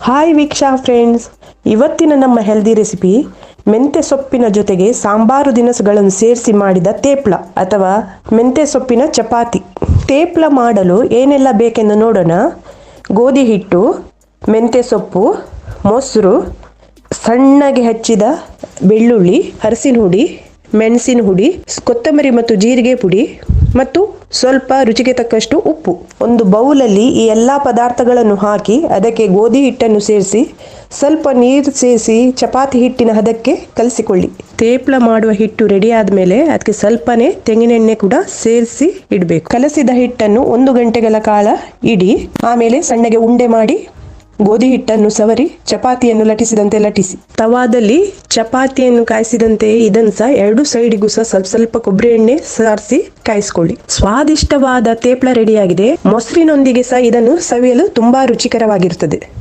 Hi Veeksha friends, ಇವತ್ತಿನ ನಮ್ಮ healthy recipe ಮೆಂತ್ಯ ಸೊಪ್ಪಿನ ಜೊತೆಗೆ ಸಾಂಬಾರು ದಿನಸುಗಳನ್ನು ಸೇರಿಸಿ ಮಾಡಿದ ತೇಪ್ಲ ಅಥವಾ ಮೆಂತ್ಯ ಸೊಪ್ಪಿನ ಚಪಾತಿ. ತೇಪ್ಲ ಮಾಡಲು ಏನೆಲ್ಲ ಬೇಕೆಂದು ನೋಡೋಣ. ಗೋಧಿ ಹಿಟ್ಟು, ಮೆಂತ್ಯ ಸೊಪ್ಪು, ಮೊಸರು, ಸಣ್ಣಗೆ ಹೆಚ್ಚಿದ ಬೆಳ್ಳುಳ್ಳಿ, ಅರಸಿನ ಹುಡಿ, ಮೆಣಸಿನ ಹುಡಿ, ಕೊತ್ತಂಬರಿ ಮತ್ತು ಜೀರಿಗೆ ಪುಡಿ ಮತ್ತು ಸ್ವಲ್ಪ ರುಚಿಗೆ ತಕ್ಕಷ್ಟು ಉಪ್ಪು. ಒಂದು ಬೌಲಲ್ಲಿ ಈ ಎಲ್ಲಾ ಪದಾರ್ಥಗಳನ್ನು ಹಾಕಿ ಅದಕ್ಕೆ ಗೋಧಿ ಹಿಟ್ಟನ್ನು ಸೇರಿಸಿ ಸ್ವಲ್ಪ ನೀರು ಸೇರಿಸಿ ಚಪಾತಿ ಹಿಟ್ಟಿನ ಹದಕ್ಕೆ ಕಲಸಿಕೊಳ್ಳಿ. ತೇಪ್ಲ ಮಾಡುವ ಹಿಟ್ಟು ರೆಡಿ ಆದ್ಮೇಲೆ ಅದಕ್ಕೆ ಸ್ವಲ್ಪನೇ ತೆಂಗಿನೆಣ್ಣೆ ಕೂಡ ಸೇರಿಸಿ ಇಡಬೇಕು. ಕಲಸಿದ ಹಿಟ್ಟನ್ನು 1 ಗಂಟೆಗಳ ಕಾಲ ಇಡಿ. ಆಮೇಲೆ ಸಣ್ಣಗೆ ಉಂಡೆ ಮಾಡಿ ಗೋಧಿ ಹಿಟ್ಟನ್ನು ಸವರಿ ಚಪಾತಿಯನ್ನು ಲಟಿಸಿದಂತೆ ಲಟಿಸಿ ತವಾದಲ್ಲಿ ಚಪಾತಿಯನ್ನು ಕಾಯಿಸಿದಂತೆ ಇದನ್ನು ಸಹ 2 ಸೈಡಿಗೂ ಸಹ ಸ್ವಲ್ಪ ಕೊಬ್ಬರಿ ಎಣ್ಣೆ ಸಾರಿಸಿ ಕಾಯಿಸ್ಕೊಳ್ಳಿ. ಸ್ವಾದಿಷ್ಟವಾದ ತೇಪ್ಲ ರೆಡಿಯಾಗಿದೆ. ಮೊಸರಿನೊಂದಿಗೆ ಸಹ ಇದನ್ನು ಸವಿಯಲು ತುಂಬಾ ರುಚಿಕರವಾಗಿರುತ್ತದೆ.